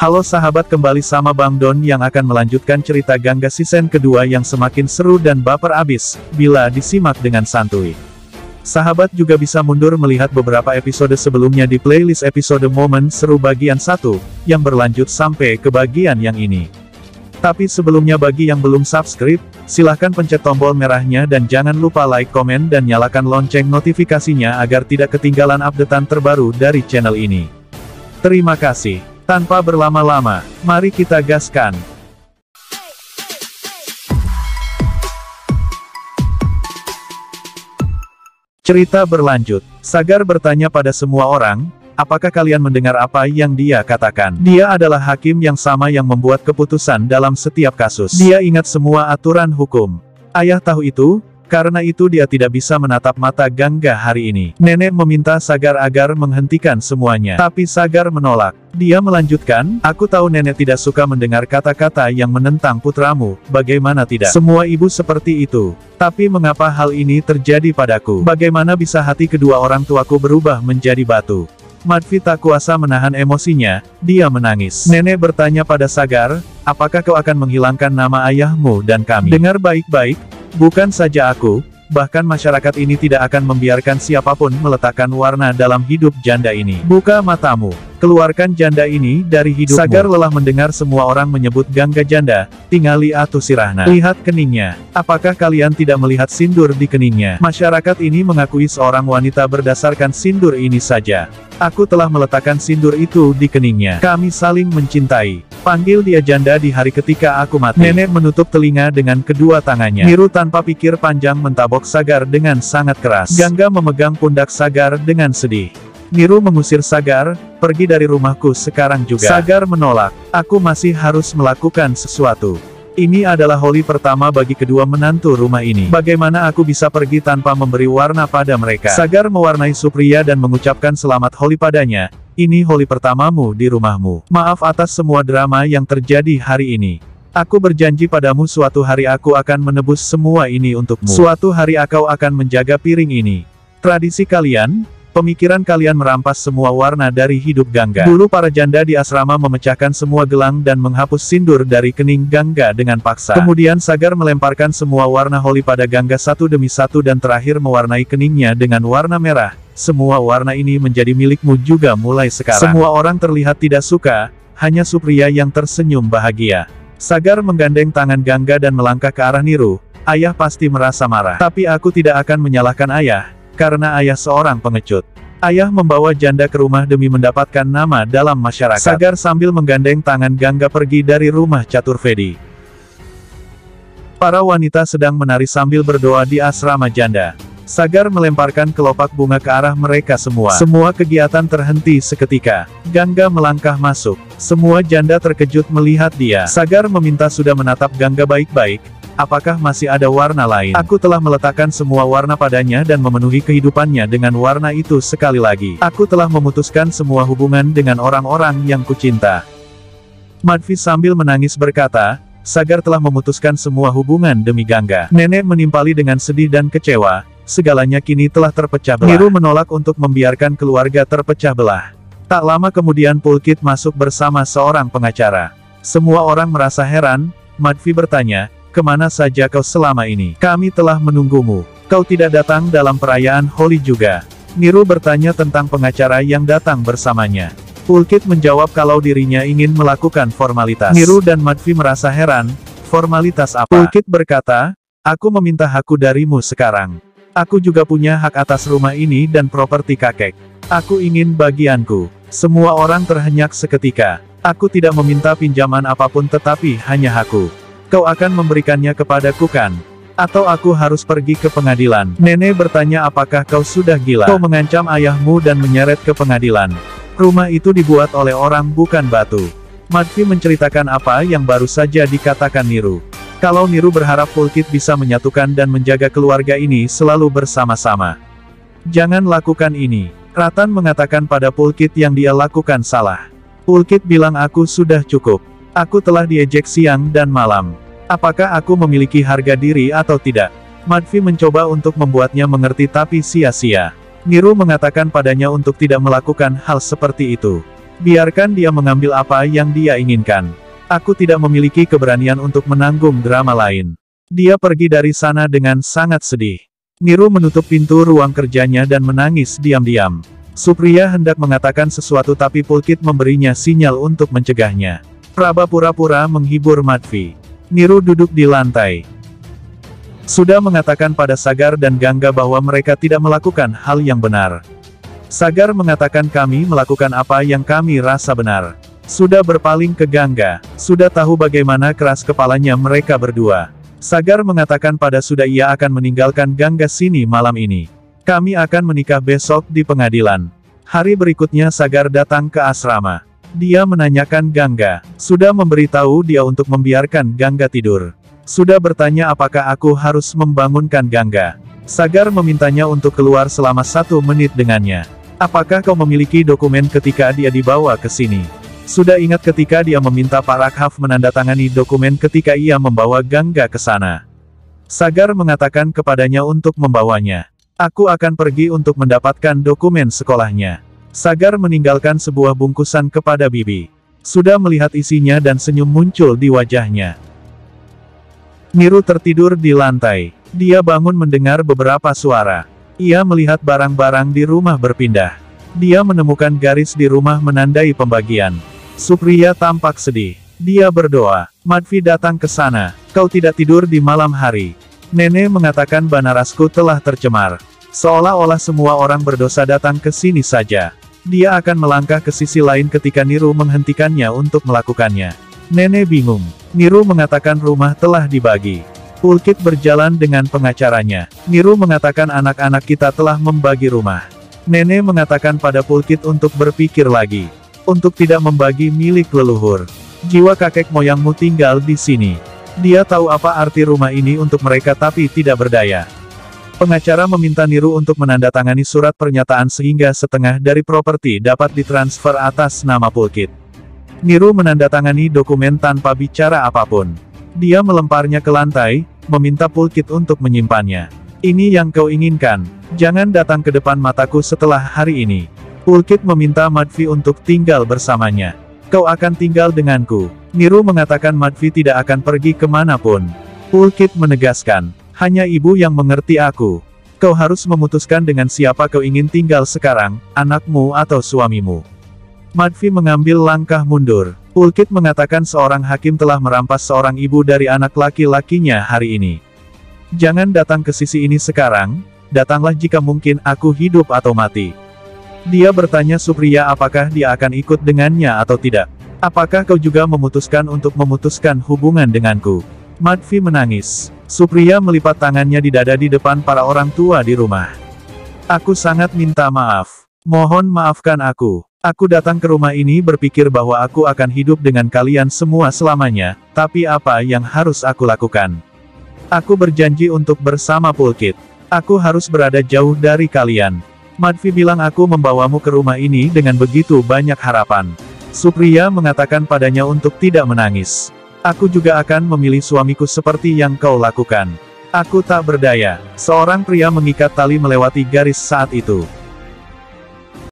Halo sahabat, kembali sama Bang Don yang akan melanjutkan cerita Gangga season kedua yang semakin seru dan baper abis, bila disimak dengan santuy. Sahabat juga bisa mundur melihat beberapa episode sebelumnya di playlist episode momen seru bagian 1, yang berlanjut sampai ke bagian yang ini. Tapi sebelumnya bagi yang belum subscribe, silahkan pencet tombol merahnya dan jangan lupa like, komen dan nyalakan lonceng notifikasinya agar tidak ketinggalan updatean terbaru dari channel ini. Terima kasih. Tanpa berlama-lama, mari kita gaskan. Cerita berlanjut. Sagar bertanya pada semua orang, apakah kalian mendengar apa yang dia katakan? Dia adalah hakim yang sama yang membuat keputusan dalam setiap kasus. Dia ingat semua aturan hukum. Ayah tahu itu, karena itu dia tidak bisa menatap mata Gangga hari ini. Nenek meminta Sagar agar menghentikan semuanya. Tapi Sagar menolak. Dia melanjutkan, aku tahu nenek tidak suka mendengar kata-kata yang menentang putramu, bagaimana tidak? Semua ibu seperti itu. Tapi mengapa hal ini terjadi padaku? Bagaimana bisa hati kedua orang tuaku berubah menjadi batu? Madvi tak kuasa menahan emosinya, dia menangis. Nenek bertanya pada Sagar, apakah kau akan menghilangkan nama ayahmu dan kami? Dengar baik-baik, bukan saja aku, bahkan masyarakat ini tidak akan membiarkan siapapun meletakkan warna dalam hidup janda ini. Buka matamu, keluarkan janda ini dari hidupmu. Sagar lelah mendengar semua orang menyebut Gangga janda, tingali atu sirahna. Lihat keningnya, apakah kalian tidak melihat sindur di keningnya? Masyarakat ini mengakui seorang wanita berdasarkan sindur ini saja. Aku telah meletakkan sindur itu di keningnya. Kami saling mencintai. Panggil dia janda di hari ketika aku mati. Nenek menutup telinga dengan kedua tangannya. Niru tanpa pikir panjang mentabok Sagar dengan sangat keras. Gangga memegang pundak Sagar dengan sedih. Niru mengusir Sagar, pergi dari rumahku sekarang juga. Sagar menolak. Aku masih harus melakukan sesuatu. Ini adalah holi pertama bagi kedua menantu rumah ini. Bagaimana aku bisa pergi tanpa memberi warna pada mereka? Sagar mewarnai Supriya dan mengucapkan selamat holi padanya. Ini holi pertamamu di rumahmu. Maaf atas semua drama yang terjadi hari ini. Aku berjanji padamu suatu hari aku akan menebus semua ini untukmu. Suatu hari aku akan menjaga piring ini. Tradisi kalian, pemikiran kalian merampas semua warna dari hidup Gangga. Dulu para janda di asrama memecahkan semua gelang dan menghapus sindur dari kening Gangga dengan paksa. Kemudian Sagar melemparkan semua warna holi pada Gangga satu demi satu dan terakhir mewarnai keningnya dengan warna merah. Semua warna ini menjadi milikmu juga mulai sekarang. Semua orang terlihat tidak suka, hanya Supriya yang tersenyum bahagia. Sagar menggandeng tangan Gangga dan melangkah ke arah Niru. Ayah pasti merasa marah. Tapi aku tidak akan menyalahkan ayah, karena ayah seorang pengecut. Ayah membawa janda ke rumah demi mendapatkan nama dalam masyarakat. Sagar sambil menggandeng tangan Gangga pergi dari rumah Caturvedi. Para wanita sedang menari sambil berdoa di asrama janda. Sagar melemparkan kelopak bunga ke arah mereka semua. Semua kegiatan terhenti seketika. Gangga melangkah masuk. Semua janda terkejut melihat dia. Sagar meminta sudah menatap Gangga baik-baik. Apakah masih ada warna lain? Aku telah meletakkan semua warna padanya dan memenuhi kehidupannya dengan warna itu sekali lagi. Aku telah memutuskan semua hubungan dengan orang-orang yang kucinta. Madvi sambil menangis berkata, Sagar telah memutuskan semua hubungan demi Gangga. Nenek menimpali dengan sedih dan kecewa, segalanya kini telah terpecah belah. Niru menolak untuk membiarkan keluarga terpecah belah. Tak lama kemudian Pulkit masuk bersama seorang pengacara. Semua orang merasa heran, Madvi bertanya, kemana saja kau selama ini? Kami telah menunggumu. Kau tidak datang dalam perayaan Holi juga. Niru bertanya tentang pengacara yang datang bersamanya. Pulkit menjawab kalau dirinya ingin melakukan formalitas. Niru dan Madvi merasa heran, formalitas apa? Pulkit berkata, aku meminta hakku darimu sekarang. Aku juga punya hak atas rumah ini dan properti kakek. Aku ingin bagianku. Semua orang terhenyak seketika. Aku tidak meminta pinjaman apapun tetapi hanya hakku. Kau akan memberikannya kepadaku kan? Atau aku harus pergi ke pengadilan? Nenek bertanya apakah kau sudah gila? Kau mengancam ayahmu dan menyeret ke pengadilan. Rumah itu dibuat oleh orang bukan batu. Madvi menceritakan apa yang baru saja dikatakan Niru. Kalau Niru berharap Pulkit bisa menyatukan dan menjaga keluarga ini selalu bersama-sama. Jangan lakukan ini. Ratan mengatakan pada Pulkit yang dia lakukan salah. Pulkit bilang aku sudah cukup. Aku telah diejek siang dan malam. Apakah aku memiliki harga diri atau tidak? Madvi mencoba untuk membuatnya mengerti tapi sia-sia. Niru mengatakan padanya untuk tidak melakukan hal seperti itu. Biarkan dia mengambil apa yang dia inginkan. Aku tidak memiliki keberanian untuk menanggung drama lain. Dia pergi dari sana dengan sangat sedih. Niru menutup pintu ruang kerjanya dan menangis diam-diam. Supriya hendak mengatakan sesuatu tapi Pulkit memberinya sinyal untuk mencegahnya. Praba pura-pura menghibur Madvi. Niru duduk di lantai. Sudah mengatakan pada Sagar dan Gangga bahwa mereka tidak melakukan hal yang benar. Sagar mengatakan kami melakukan apa yang kami rasa benar. Sudah berpaling ke Gangga. Sudah tahu bagaimana keras kepalanya mereka berdua. Sagar mengatakan pada Sudah ia akan meninggalkan Gangga sini malam ini. Kami akan menikah besok di pengadilan. Hari berikutnya Sagar datang ke asrama. Dia menanyakan Gangga. Sudah memberitahu dia untuk membiarkan Gangga tidur. Sudah bertanya apakah aku harus membangunkan Gangga. Sagar memintanya untuk keluar selama 1 menit dengannya. Apakah kau memiliki dokumen ketika dia dibawa ke sini? Sudah ingat ketika dia meminta Pak Raghaf menandatangani dokumen ketika ia membawa Gangga ke sana. Sagar mengatakan kepadanya untuk membawanya. Aku akan pergi untuk mendapatkan dokumen sekolahnya. Sagar meninggalkan sebuah bungkusan kepada Bibi. Sudah melihat isinya dan senyum muncul di wajahnya. Niru tertidur di lantai. Dia bangun mendengar beberapa suara. Ia melihat barang-barang di rumah berpindah. Dia menemukan garis di rumah menandai pembagian. Supriya tampak sedih. Dia berdoa. Madvi datang ke sana. Kau tidak tidur di malam hari. Nenek mengatakan Banarasku telah tercemar. Seolah-olah semua orang berdosa datang ke sini saja. Dia akan melangkah ke sisi lain ketika Niru menghentikannya untuk melakukannya. Nenek bingung. Niru mengatakan rumah telah dibagi. Pulkit berjalan dengan pengacaranya. Niru mengatakan anak-anak kita telah membagi rumah. Nenek mengatakan pada Pulkit untuk berpikir lagi. Untuk tidak membagi milik leluhur. Jiwa kakek moyangmu tinggal di sini. Dia tahu apa arti rumah ini untuk mereka tapi tidak berdaya. Pengacara meminta Niru untuk menandatangani surat pernyataan sehingga setengah dari properti dapat ditransfer atas nama Pulkit. Niru menandatangani dokumen tanpa bicara apapun. Dia melemparnya ke lantai, meminta Pulkit untuk menyimpannya. Ini yang kau inginkan. Jangan datang ke depan mataku setelah hari ini. Pulkit meminta Madvi untuk tinggal bersamanya. Kau akan tinggal denganku. Niru mengatakan Madvi tidak akan pergi kemanapun. Pulkit menegaskan, hanya ibu yang mengerti aku. Kau harus memutuskan dengan siapa kau ingin tinggal sekarang, anakmu atau suamimu. Madvi mengambil langkah mundur. Pulkit mengatakan seorang hakim telah merampas seorang ibu dari anak laki-lakinya hari ini. Jangan datang ke sisi ini sekarang, datanglah jika mungkin aku hidup atau mati. Dia bertanya Supriya apakah dia akan ikut dengannya atau tidak. Apakah kau juga memutuskan untuk memutuskan hubungan denganku? Madvi menangis. Supriya melipat tangannya di dada di depan para orang tua di rumah. Aku sangat minta maaf. Mohon maafkan aku. Aku datang ke rumah ini berpikir bahwa aku akan hidup dengan kalian semua selamanya, tapi apa yang harus aku lakukan? Aku berjanji untuk bersama Pulkit. Aku harus berada jauh dari kalian. Madvi bilang aku membawamu ke rumah ini dengan begitu banyak harapan. Supriya mengatakan padanya untuk tidak menangis. Aku juga akan memilih suamiku seperti yang kau lakukan. Aku tak berdaya. Seorang pria mengikat tali melewati garis saat itu.